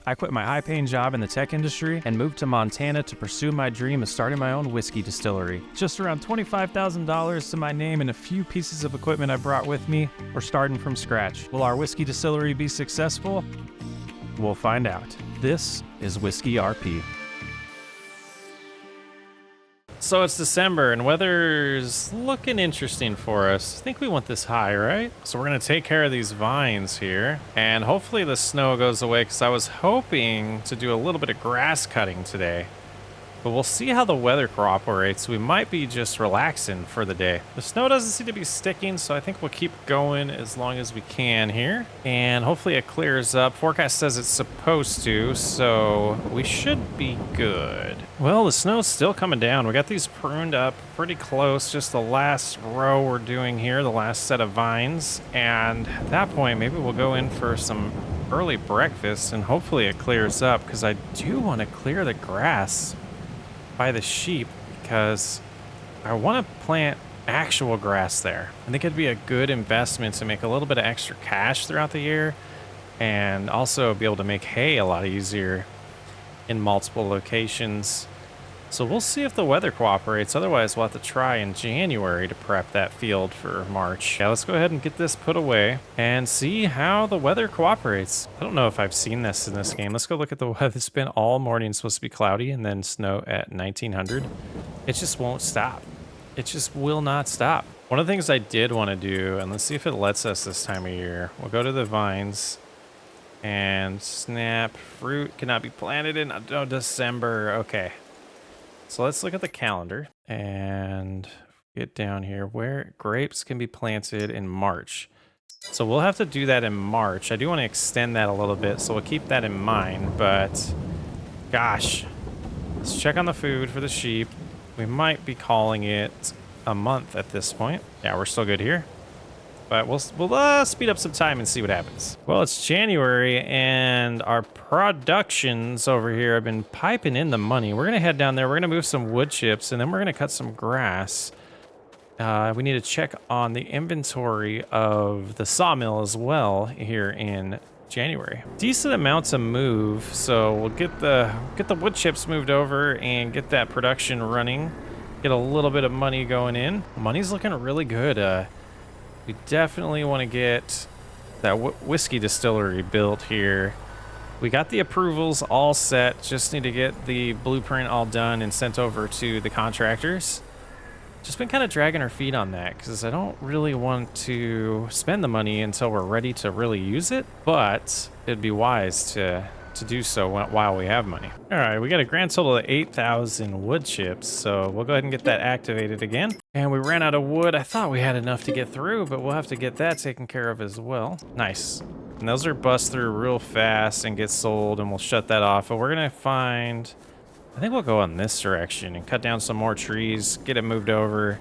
I quit my high-paying job in the tech industry and moved to Montana to pursue my dream of starting my own whiskey distillery. Just around $25,000 to my name and a few pieces of equipment I brought with me, we're starting from scratch. Will our whiskey distillery be successful? We'll find out. This is Whiskey RP. So it's December and weather's looking interesting for us. I think we want this high, right? So we're gonna take care of these vines here and hopefully the snow goes away because I was hoping to do a little bit of grass cutting today. But we'll see how the weather cooperates. We might be just relaxing for the day. The snow doesn't seem to be sticking, so I think we'll keep going as long as we can here. And hopefully it clears up. Forecast says it's supposed to, so we should be good. Well, the snow's still coming down. We got these pruned up pretty close. Just the last row we're doing here, the last set of vines. And at that point, maybe we'll go in for some early breakfast and hopefully it clears up because I do want to clear the grass by the sheep because I want to plant actual grass there. I think it'd be a good investment to make a little bit of extra cash throughout the year and also be able to make hay a lot easier in multiple locations. So we'll see if the weather cooperates. Otherwise, we'll have to try in January to prep that field for March. Yeah, let's go ahead and get this put away and see how the weather cooperates. I don't know if I've seen this in this game. Let's go look at the weather. It's been all morning supposed to be cloudy and then snow at 1900. It just won't stop. It just will not stop. One of the things I did want to do, and let's see if it lets us this time of year. We'll go to the vines and snap. Fruit cannot be planted in December. Okay. So let's look at the calendar and get down here where grapes can be planted in March. So we'll have to do that in March. I do want to extend that a little bit, so we'll keep that in mind. But gosh, let's check on the food for the sheep. We might be calling it a month at this point. Yeah, we're still good here. But we'll speed up some time and see what happens. Well, it's January and our productions over here have been piping in the money. We're gonna head down there. We're gonna move some wood chips and then we're gonna cut some grass. We need to check on the inventory of the sawmill as well here in January. Decent amount to move, so we'll get the wood chips moved over and get that production running. Get a little bit of money going in. Money's looking really good. We definitely want to get that whiskey distillery built here. We got the approvals all set. Just need to get the blueprint all done and sent over to the contractors. Just been kind of dragging our feet on that because I don't really want to spend the money until we're ready to really use it. But it'd be wise to do so while we have money. All right, we got a grand total of 8,000 wood chips, so we'll go ahead and get that activated again. And we ran out of wood. I thought we had enough to get through, but we'll have to get that taken care of as well. Nice. And those are bust through real fast and get sold, and we'll shut that off. But we're gonna find, I think we'll go in this direction and cut down some more trees, get it moved over,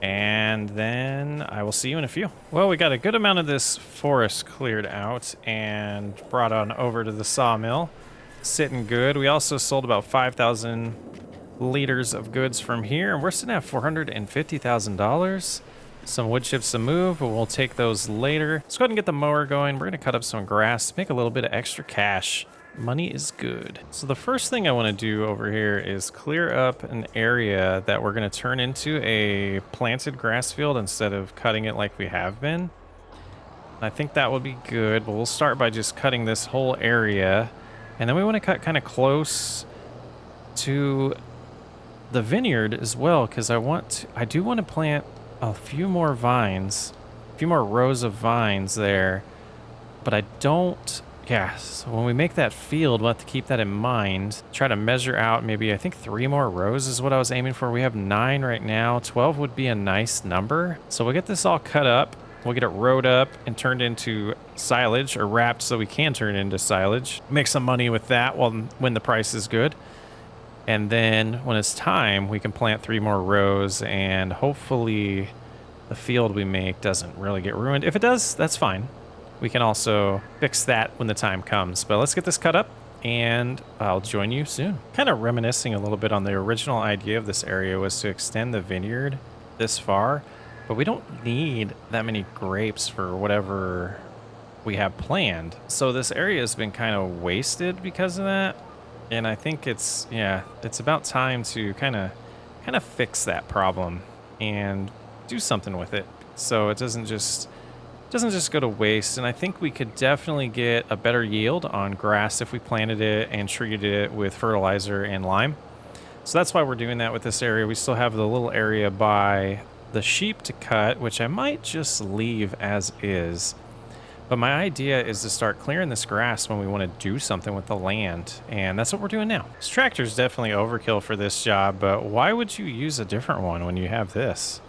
and then I will see you in a few. Well, we got a good amount of this forest cleared out and brought on over to the sawmill. Sitting good. We also sold about 5,000 liters of goods from here, and we're sitting at $450,000. Some wood chips to move, but we'll take those later. Let's go ahead and get the mower going. We're gonna cut up some grass, make a little bit of extra cash. Money is good. So the first thing I want to do over here is clear up an area that we're going to turn into a planted grass field instead of cutting it like we have been. I think that would be good, but we'll start by just cutting this whole area. And then we want to cut kind of close to the vineyard as well, because I do want to plant a few more vines, a few more rows of vines there, but I don't. Yeah, so when we make that field, we'll have to keep that in mind. Try to measure out maybe, I think 3 more rows is what I was aiming for. We have 9 right now. 12 would be a nice number. So we'll get this all cut up. We'll get it rowed up and turned into silage, or wrapped so we can turn it into silage. Make some money with that when the price is good. And then when it's time, we can plant 3 more rows and hopefully the field we make doesn't really get ruined. If it does, that's fine. We can also fix that when the time comes. But let's get this cut up and I'll join you soon. Kind of reminiscing a little bit on the original idea of this area was to extend the vineyard this far, but we don't need that many grapes for whatever we have planned. So this area has been kind of wasted because of that. And I think it's, yeah, it's about time to kind of fix that problem and do something with it so it doesn't just go to waste. And I think we could definitely get a better yield on grass if we planted it and treated it with fertilizer and lime. So that's why we're doing that with this area. We still have the little area by the sheep to cut, which I might just leave as is. But my idea is to start clearing this grass when we want to do something with the land. And that's what we're doing now. This tractor's definitely overkill for this job, but why would you use a different one when you have this?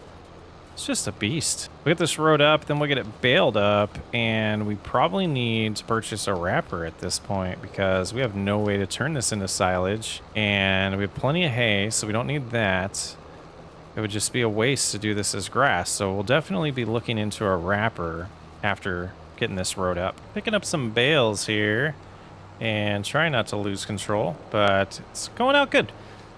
It's just a beast. We get this road up, then we'll get it baled up, and we probably need to purchase a wrapper at this point because we have no way to turn this into silage, and we have plenty of hay, so we don't need that. It would just be a waste to do this as grass, so we'll definitely be looking into a wrapper after getting this road up. Picking up some bales here and trying not to lose control, but it's going out good.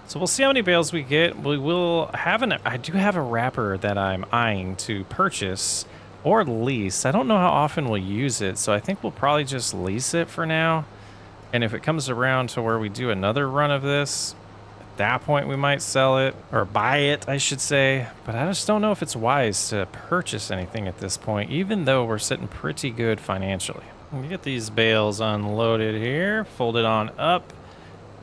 So we'll see how many bales we get. We will have I do have a wrapper that I'm eyeing to purchase or lease. I don't know how often we'll use it, so I think we'll probably just lease it for now. And if it comes around to where we do another run of this, at that point we might sell it or buy it, I should say. But I just don't know if it's wise to purchase anything at this point, even though we're sitting pretty good financially. We get these bales unloaded here, folded on up.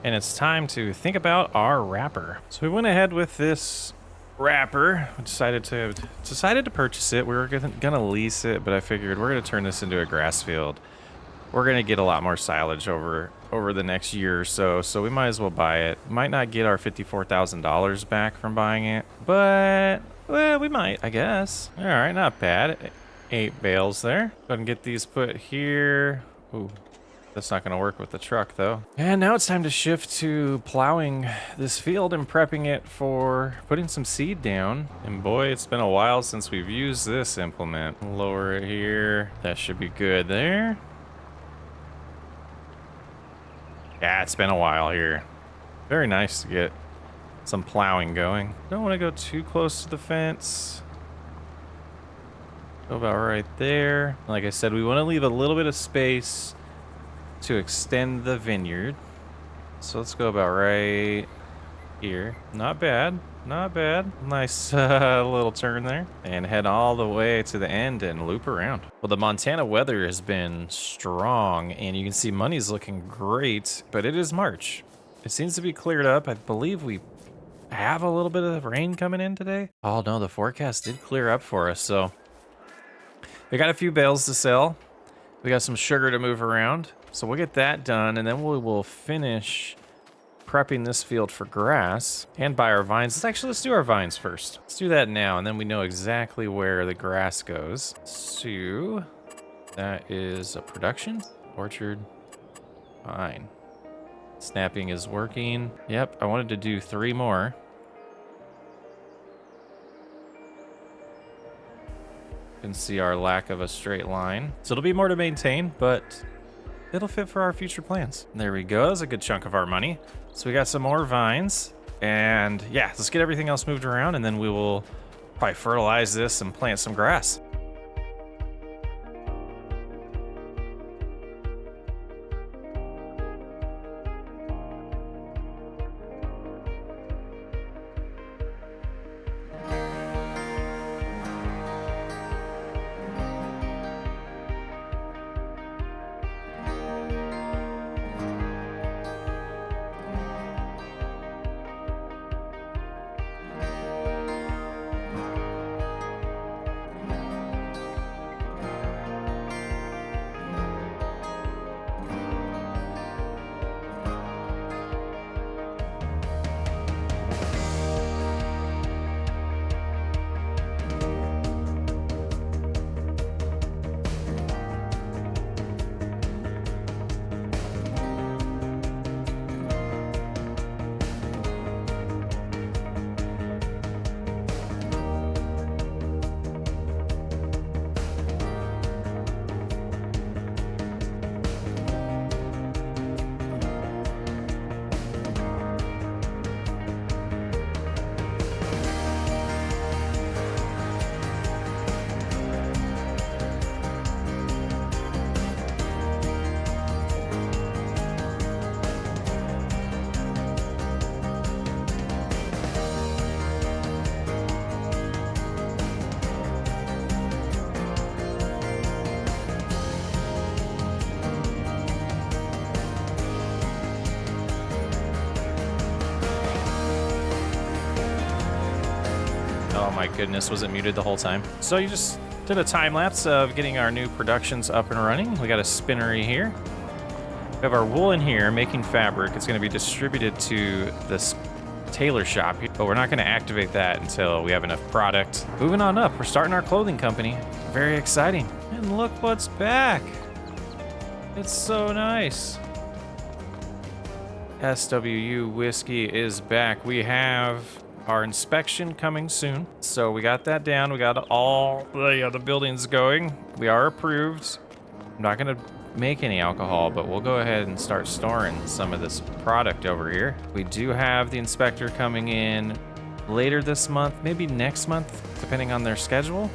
And it's time to think about our wrapper. So we went ahead with this wrapper. We decided to purchase it. We were gonna lease it, but I figured we're gonna turn this into a grass field. We're gonna get a lot more silage over the next year or so, so we might as well buy it. Might not get our $54,000 back from buying it, but well, we might, I guess. All right, not bad. 8 bales there. Go ahead and get these put here. Ooh. That's not going to work with the truck, though. And now it's time to shift to plowing this field and prepping it for putting some seed down. And boy, it's been a while since we've used this implement. Lower it here. That should be good there. Yeah, it's been a while here. Very nice to get some plowing going. Don't want to go too close to the fence. Go about right there. Like I said, we want to leave a little bit of space to extend the vineyard. So let's go about right here. Not bad, not bad. Nice little turn there. And head all the way to the end and loop around. Well, the Montana weather has been strong and you can see money's looking great, but it is March. It seems to be cleared up. I believe we have a little bit of rain coming in today. Oh no, the forecast did clear up for us. So we got a few bales to sell. We got some sugar to move around. So we'll get that done, and then we will finish prepping this field for grass and buy our vines. Let's do our vines first. Let's do that now, and then we know exactly where the grass goes. So that is a production orchard. Fine. Snapping is working. Yep, I wanted to do 3 more. You can see our lack of a straight line. So it'll be more to maintain, but it'll fit for our future plans. There we go. That's a good chunk of our money. So we got some more vines. And yeah, let's get everything else moved around, and then we will probably fertilize this and plant some grass. my goodness, was it muted the whole time? So you just did a time lapse of getting our new productions up and running. We got a spinnery here. We have our wool in here making fabric. It's going to be distributed to this tailor shop, but we're not going to activate that until we have enough product. Moving on up, we're starting our clothing company. Very exciting. And look what's back. It's so nice. SWU Whiskey is back. We have our inspection coming soon. So we got that down. We got all the buildings going. We are approved. I'm not going to make any alcohol, but we'll go ahead and start storing some of this product over here. We do have the inspector coming in later this month, maybe next month, depending on their schedule.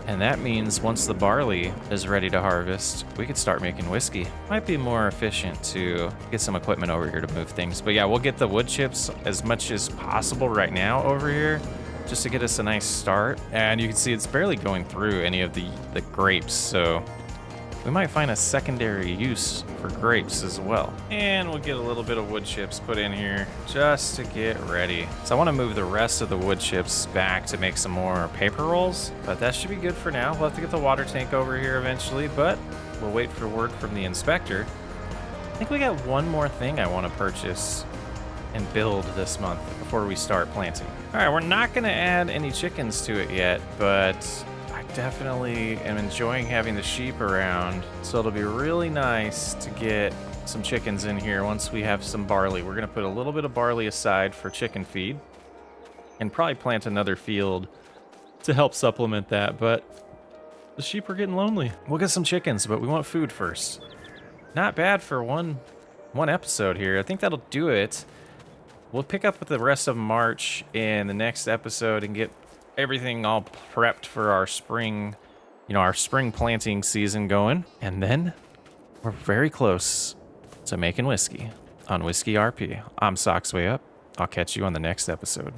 And that means once the barley is ready to harvest, we could start making whiskey. Might be more efficient to get some equipment over here to move things. But yeah, we'll get the wood chips as much as possible right now over here, just to get us a nice start. And you can see it's barely going through any of the grapes, so we might find a secondary use for grapes as well. And we'll get a little bit of wood chips put in here just to get ready. So I want to move the rest of the wood chips back to make some more paper rolls, but that should be good for now. We'll have to get the water tank over here eventually, but we'll wait for word from the inspector. I think we got one more thing I want to purchase and build this month before we start planting. All right, we're not going to add any chickens to it yet, but definitely am enjoying having the sheep around, so it'll be really nice to get some chickens in here once we have some barley. We're going to put a little bit of barley aside for chicken feed and probably plant another field to help supplement that, but the sheep are getting lonely. We'll get some chickens, but we want food first. Not bad for one episode here. I think that'll do it. We'll pick up with the rest of March in the next episode and get everything all prepped for our spring, our spring planting season going. And then we're very close to making whiskey on Whiskey RP. I'm Socksway Up. I'll catch you on the next episode.